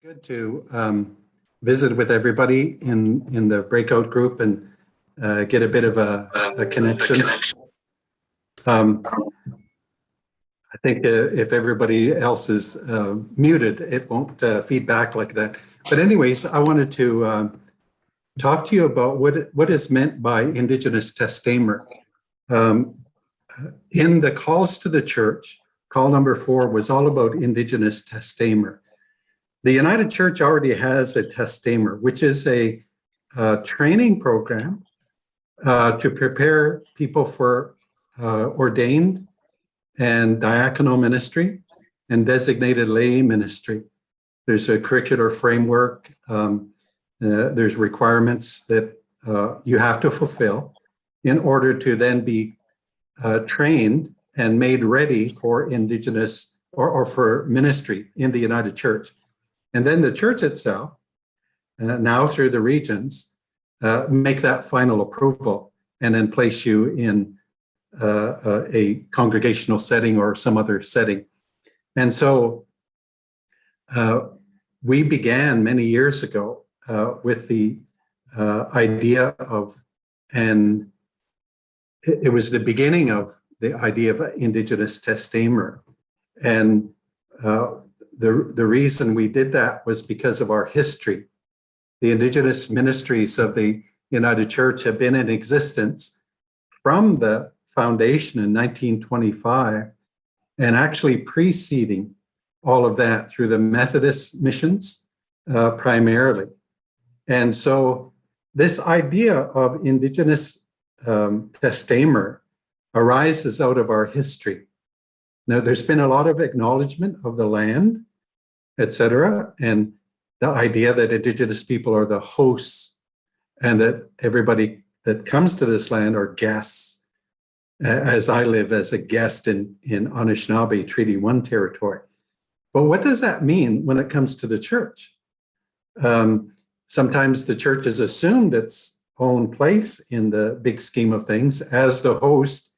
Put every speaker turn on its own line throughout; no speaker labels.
Good to visit with everybody in the breakout group and get a bit of a connection. I think if everybody else is muted, it won't feedback like that. But anyways, I wanted to talk to you about what is meant by Indigenous Testamur. In the calls to the church, call number 4 was all about Indigenous Testamur. The United Church already has a Testamur, which is a training program to prepare people for ordained and diaconal ministry and designated lay ministry. There's a curricular framework. There's requirements that you have to fulfill in order to then be trained and made ready for Indigenous or for ministry in the United Church. And then the church itself, now through the regions, make that final approval and then place you in a congregational setting or some other setting. And so we began many years ago with the idea of, and it was the beginning of the idea of Indigenous Testamur. And the reason we did that was because of our history. The Indigenous ministries of the United Church have been in existence from the foundation in 1925 and actually preceding all of that through the Methodist missions primarily. And so this idea of Indigenous Testamur arises out of our history. Now, there's been a lot of acknowledgement of the land, etc., and the idea that Indigenous people are the hosts and that everybody that comes to this land are guests, as I live as a guest in Anishinaabe Treaty 1 territory. But what does that mean when it comes to the church? Sometimes the church has assumed its own place in the big scheme of things as the host,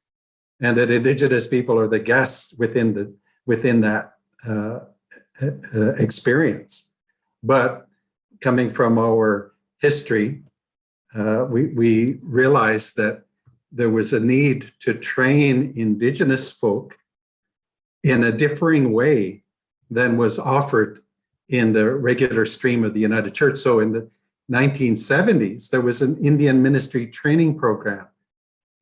and that Indigenous people are the guests within that experience. But coming from our history, we realized that there was a need to train Indigenous folk in a differing way than was offered in the regular stream of the United Church. So in the 1970s, there was an Indian ministry training program.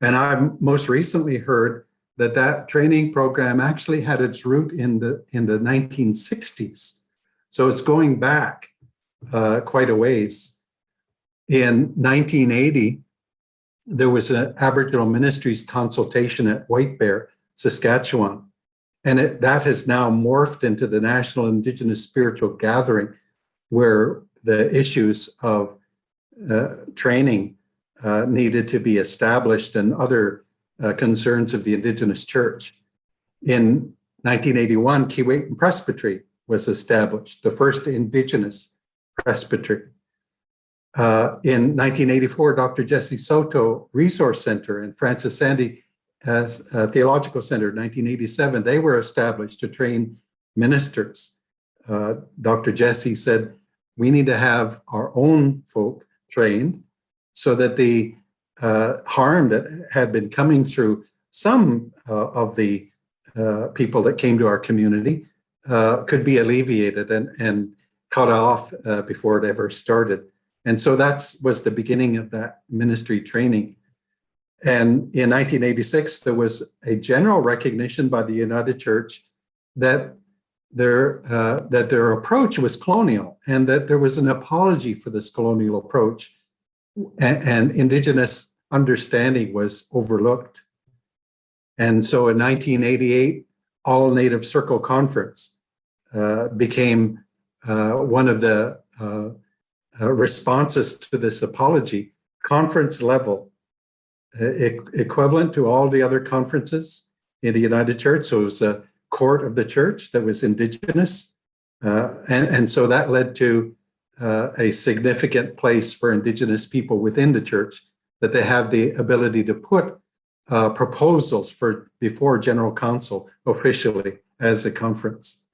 And I've most recently heard that training program actually had its root in the 1960s. So it's going back quite a ways. In 1980, there was an Aboriginal Ministries consultation at White Bear, Saskatchewan. And that has now morphed into the National Indigenous Spiritual Gathering, where the issues of training needed to be established and other concerns of the Indigenous Church. In 1981, Keewatin Presbytery was established, the first Indigenous presbytery. In 1984, Dr. Sandy-Saulteaux Resource Centre and Francis Sandy Theological Centre, 1987, they were established to train ministers. Dr. Jesse said, we need to have our own folk trained so that the harm that had been coming through some of the people that came to our community could be alleviated and cut off before it ever started. And so that was the beginning of that ministry training. And in 1986, there was a general recognition by the United Church that their approach was colonial and that there was an apology for this colonial approach, and Indigenous understanding was overlooked. And so in 1988, All Native Circle Conference became one of the responses to this apology, conference level, equivalent to all the other conferences in the United Church. So it was a court of the church that was Indigenous. And so that led to a significant place for Indigenous people within the church, that they have the ability to put proposals before General Council officially as a conference.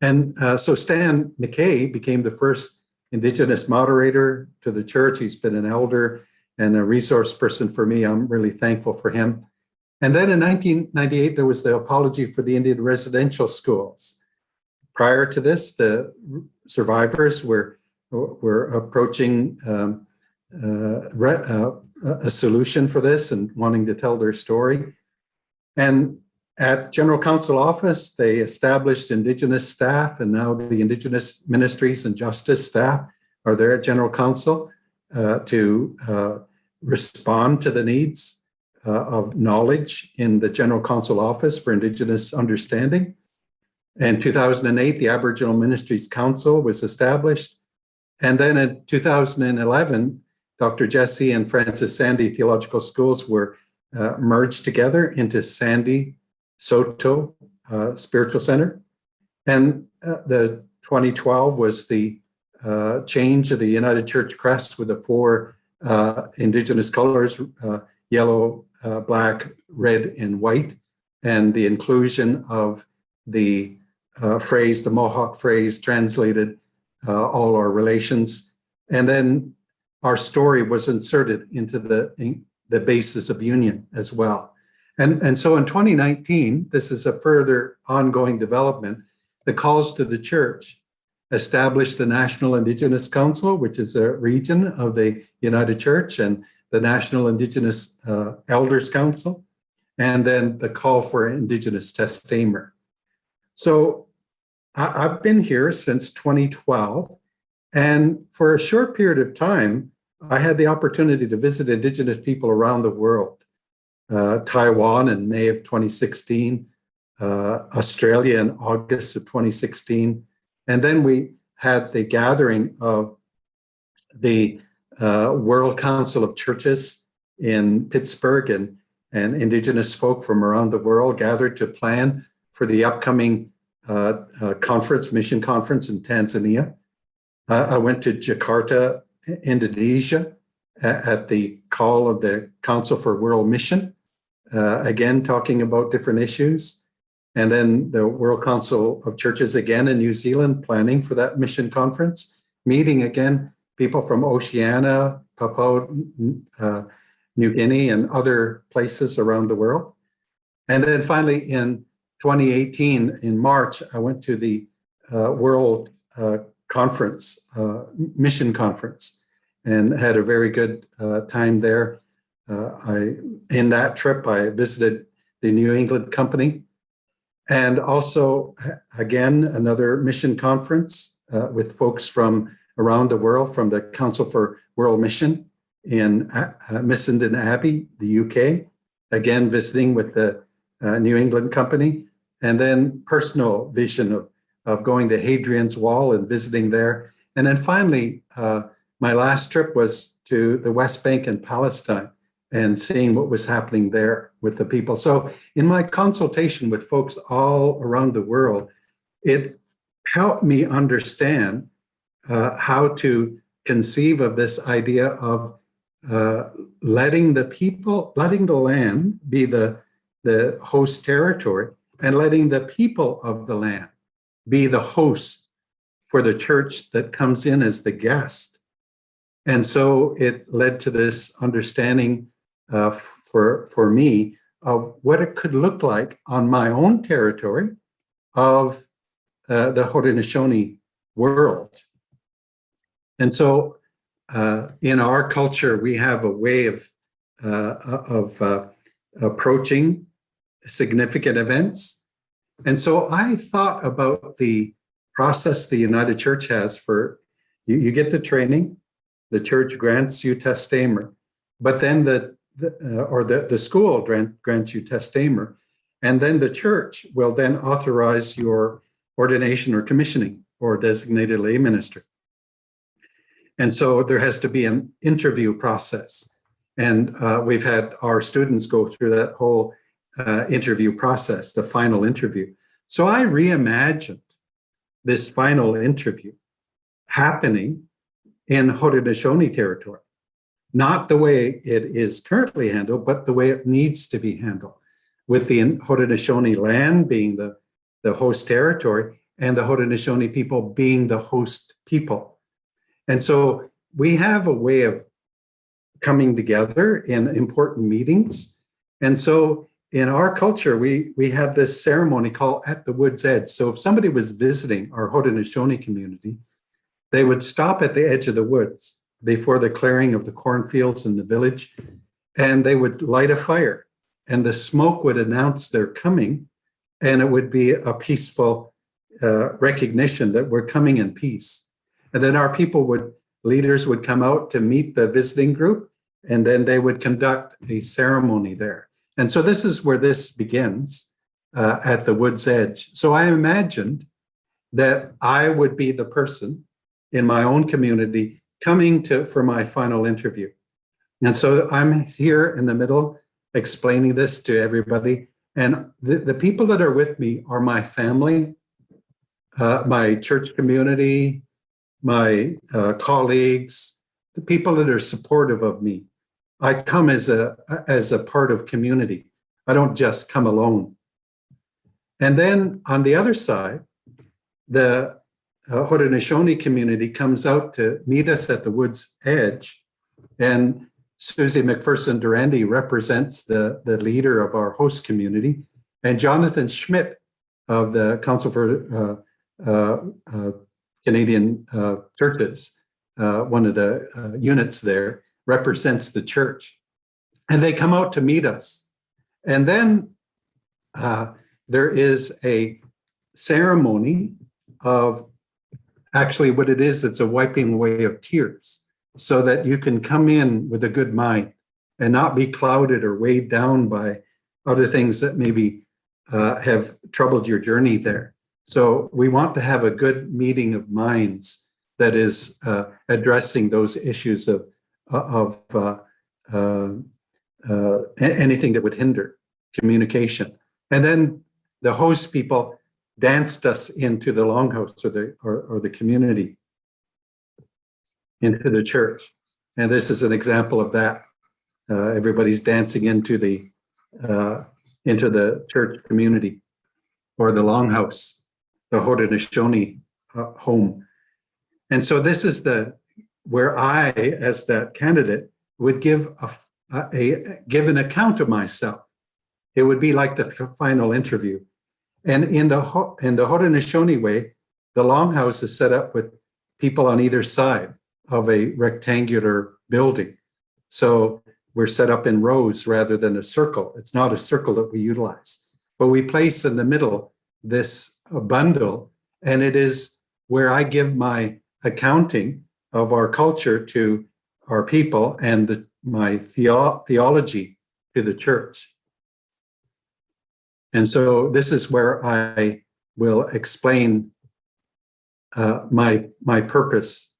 And so Stan McKay became the first Indigenous moderator to the church. He's been an elder and a resource person for me. I'm really thankful for him. And then in 1998, there was the apology for the Indian residential schools. Prior to this, the survivors were approaching a solution for this and wanting to tell their story. And at General Council office, they established Indigenous staff, and now the Indigenous Ministries and Justice staff are there at General Council to respond to the needs of knowledge in the General Council office for Indigenous understanding. In 2008, the Aboriginal Ministries Council was established. And then in 2011, Dr. Jesse and Francis Sandy Theological Schools were merged together into Sandy-Saulteaux Spiritual Centre. And the 2012 was the change of the United Church crest with the 4 Indigenous colors, yellow, black, red, and white, and the inclusion of the phrase, the Mohawk phrase, translated all our relations. And then our story was inserted into the basis of union as well. And so in 2019, this is a further ongoing development. The calls to the church established the National Indigenous Council, which is a region of the United Church, and the National Indigenous Elders Council, and then the call for Indigenous Testamur. So I've been here since 2012, and for a short period of time, I had the opportunity to visit Indigenous people around the world. Taiwan in May of 2016, Australia in August of 2016, and then we had the gathering of the World Council of Churches in Pittsburgh, and Indigenous folk from around the world gathered to plan for the upcoming mission conference in Tanzania. I went to Jakarta, Indonesia, at the call of the Council for World Mission, again, talking about different issues. And then the World Council of Churches again in New Zealand, planning for that mission conference, meeting again people from Oceania, Papua New Guinea, and other places around the world. And then finally in 2018, in March, I went to the World Conference, Mission Conference, and had a very good time there. In that trip, I visited the New England Company, and also, again, another mission conference with folks from around the world, from the Council for World Mission in Missenden Abbey, the UK, again, visiting with the New England Company, and then personal vision of going to Hadrian's Wall and visiting there. And then finally, my last trip was to the West Bank and Palestine and seeing what was happening there with the people. So in my consultation with folks all around the world, it helped me understand how to conceive of this idea of letting the land be the host territory, and letting the people of the land be the host for the church that comes in as the guest. And so it led to this understanding for me of what it could look like on my own territory of the Haudenosaunee world. And so in our culture, we have a way of approaching significant events. And so I thought about the process the United Church has for, you get the training, the church grants you testamur, but then the school grants you testamur, and then the church will then authorize your ordination or commissioning or designated lay minister. And so there has to be an interview process. And we've had our students go through that whole interview process, the final interview. So I reimagined this final interview happening in Haudenosaunee territory, not the way it is currently handled, but the way it needs to be handled, with the Haudenosaunee land being the host territory, and the Haudenosaunee people being the host people. And so we have a way of coming together in important meetings. And so in our culture, we have this ceremony called At the Wood's Edge. So if somebody was visiting our Haudenosaunee community, they would stop at the edge of the woods before the clearing of the cornfields in the village, and they would light a fire, and the smoke would announce their coming, and it would be a peaceful recognition that we're coming in peace. And then our leaders would come out to meet the visiting group, and then they would conduct a ceremony there. And so this is where this begins, at the wood's edge. So I imagined that I would be the person in my own community coming for my final interview. And so I'm here in the middle explaining this to everybody. And the people that are with me are my family, my church community, my colleagues, the people that are supportive of me. I come as a part of community. I don't just come alone. And then on the other side, the Haudenosaunee community comes out to meet us at the wood's edge. And Susie McPherson-Durandi represents the leader of our host community. And Jonathan Schmidt of the Council for Canadian Churches, one of the units there, represents the church. And they come out to meet us. And then there is a ceremony of, actually what it is, it's a wiping away of tears, so that you can come in with a good mind and not be clouded or weighed down by other things that maybe have troubled your journey there. So we want to have a good meeting of minds that is addressing those issues of anything that would hinder communication. And then the host people danced us into the longhouse or the community, into the church. And this is an example of that. Everybody's dancing into the church community or the longhouse, the Haudenosaunee home. And so this is where I, as that candidate, would give an account of myself. It would be like the final interview. And in the Haudenosaunee way, the longhouse is set up with people on either side of a rectangular building. So we're set up in rows rather than a circle. It's not a circle that we utilize, but we place in the middle this bundle, and it is where I give my accounting of our culture to our people and my theology to the church. And so this is where I will explain my purpose.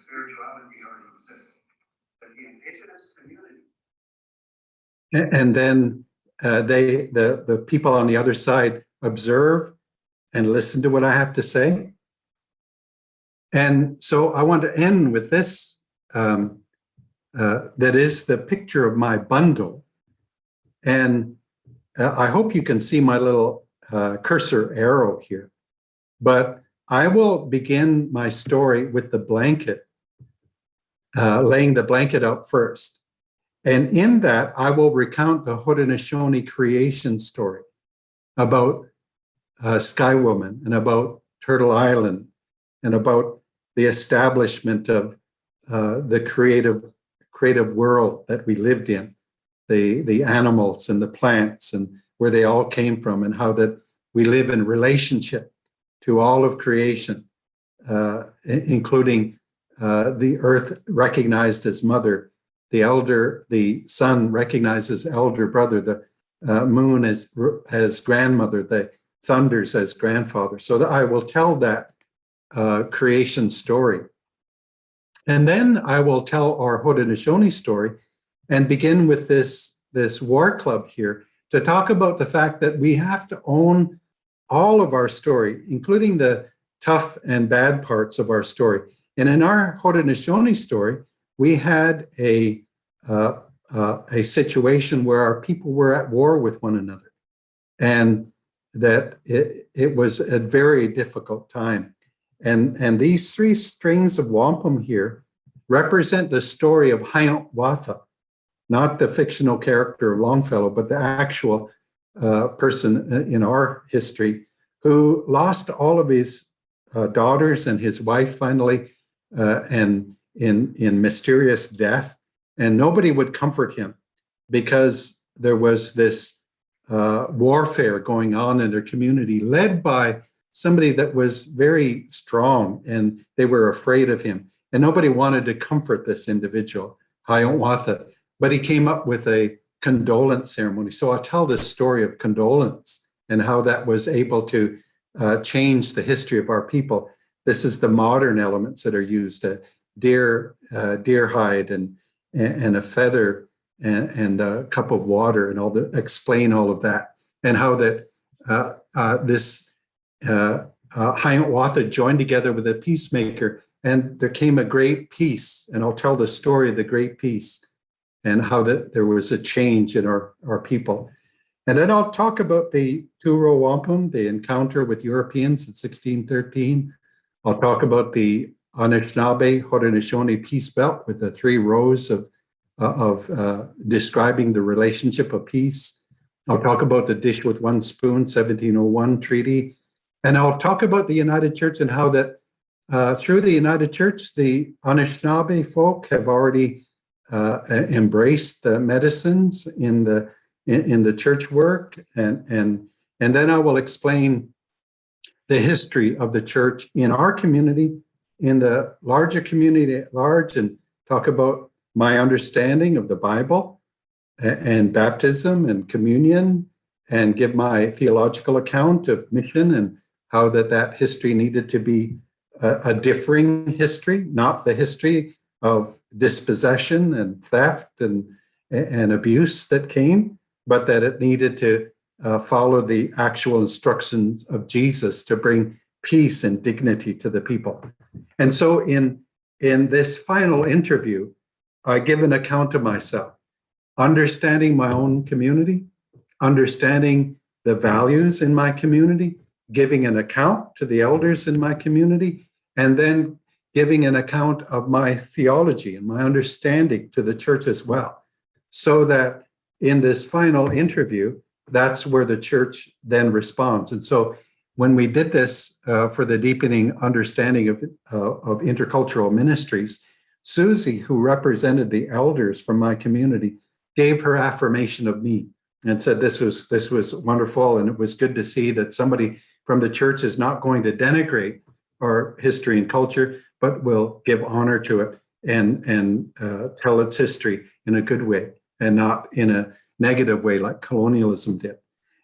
Spirituality already exists, but the Indigenous community.
And then the people on the other side observe and listen to what I have to say. And so I want to end with this, that is the picture of my bundle. And I hope you can see my little cursor arrow here, but I will begin my story with the blanket, laying the blanket out first. And in that, I will recount the Haudenosaunee creation story about Sky Woman and about Turtle Island and about the establishment of the creative world that we lived in, the animals and the plants and where they all came from, and how that we live in relationship to all of creation, including the earth recognized as mother, the sun recognized as elder brother, the moon as grandmother, the thunders as grandfather. So that I will tell that creation story. And then I will tell our Haudenosaunee story and begin with this war club here to talk about the fact that we have to own all of our story, including the tough and bad parts of our story. And in our Haudenosaunee story, we had a situation where our people were at war with one another. And that it was a very difficult time. And these three strings of wampum here represent the story of Hayant Watha, not the fictional character of Longfellow, but the actual person in our history who lost all of his daughters and his wife finally, and in mysterious death. And nobody would comfort him because there was this warfare going on in their community led by somebody that was very strong, and they were afraid of him. And nobody wanted to comfort this individual, Hayant Watha, but he came up with a condolence ceremony. So I'll tell this story of condolence and how that was able to change the history of our people. This is the modern elements that are used: a deer hide and a feather and a cup of water, and explain all of that, and how that this Hayant Watha joined together with a peacemaker, and there came a great peace. And I'll tell the story of the great peace and how that there was a change in our people. And then I'll talk about the Turo Wampum, the encounter with Europeans in 1613. I'll talk about the Anishinaabe Haudenosaunee Peace Belt with the 3 rows of describing the relationship of peace. I'll talk about the Dish with One Spoon 1701 treaty. And I'll talk about the United Church and how that through the United Church, the Anishinaabe folk have already embraced the medicines in the church work. And then I will explain the history of the church in our community, in the larger community at large, and talk about my understanding of the Bible and baptism and communion, and give my theological account of mission and how that history needed to be a differing history, not the history of dispossession and theft and abuse that came, but that it needed to follow the actual instructions of Jesus to bring peace and dignity to the people. And so in this final interview, I give an account of myself, understanding my own community, understanding the values in my community, giving an account to the elders in my community, and then giving an account of my theology and my understanding to the church as well. So that in this final interview, that's where the church then responds. And so when we did this for the deepening understanding of intercultural ministries, Susie, who represented the elders from my community, gave her affirmation of me and said this was wonderful, and it was good to see that somebody from the church is not going to denigrate our history and culture, but will give honor to it and tell its history in a good way and not in a negative way like colonialism did.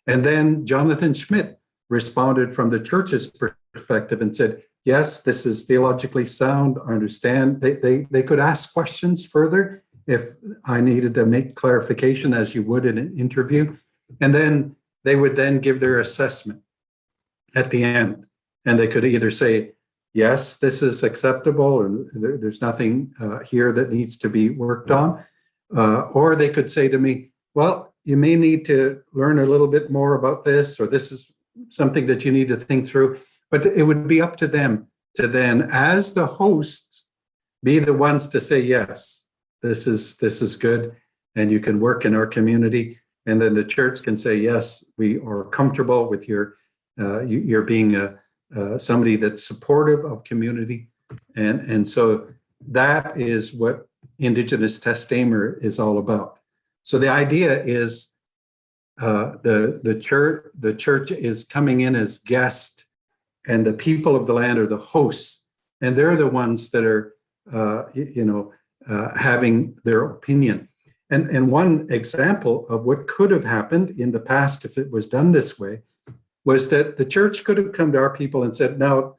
And then Jonathan Schmidt responded from the church's perspective and said, yes, this is theologically sound. I understand. They could ask questions further if I needed to make clarification, as you would in an interview. And then they would then give their assessment at the end. And they could either say, yes, this is acceptable, or there's nothing here that needs to be worked on. Or they could say to me, well, you may need to learn a little bit more about this, or this is something that you need to think through. But it would be up to them to then, as the hosts, be the ones to say, yes, this is good, and you can work in our community. And then the church can say, yes, we are comfortable with you're being somebody that's supportive of community. And so that is what Indigenous Testamur is all about. So the idea is the church is coming in as guest, and the people of the land are the hosts, and they're the ones that are having their opinion. And one example of what could have happened in the past if it was done this way was that the church could have come to our people and said, now,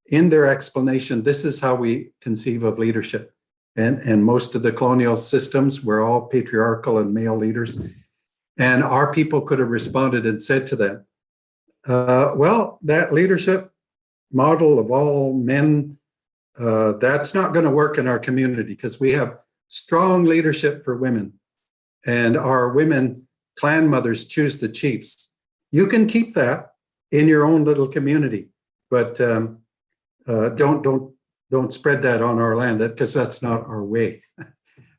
in their explanation, this is how we conceive of leadership. And most of the colonial systems were all patriarchal and male leaders. And our people could have responded and said to them, well, that leadership model of all men, that's not going to work in our community because we have strong leadership for women. And our women clan mothers choose the chiefs. You can keep that, in your own little community, but don't spread that on our land, because that's not our way.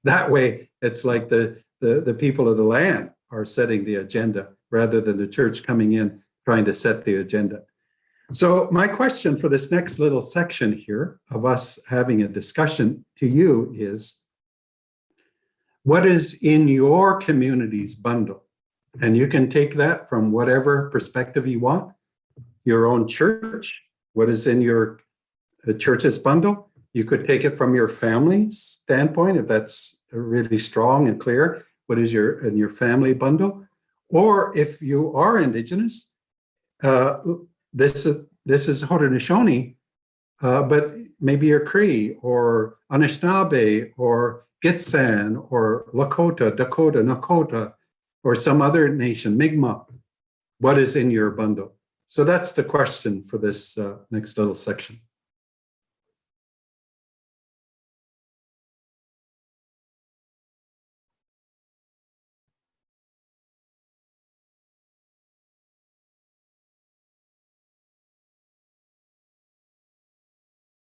That way, it's like the people of the land are setting the agenda rather than the church coming in trying to set the agenda. So my question for this next little section here of us having a discussion to you is, what is in your community's bundle? And you can take that from whatever perspective you want. Your own church, what is in your church's bundle? You could take it from your family's standpoint, if that's really strong and clear. What is in your family bundle? Or if you are Indigenous, this is Haudenosaunee, but maybe you're Cree or Anishinaabe or Gitxsan or Lakota, Dakota, Nakota, or some other nation, Mi'kmaq. What is in your bundle? So that's the question for this next little section.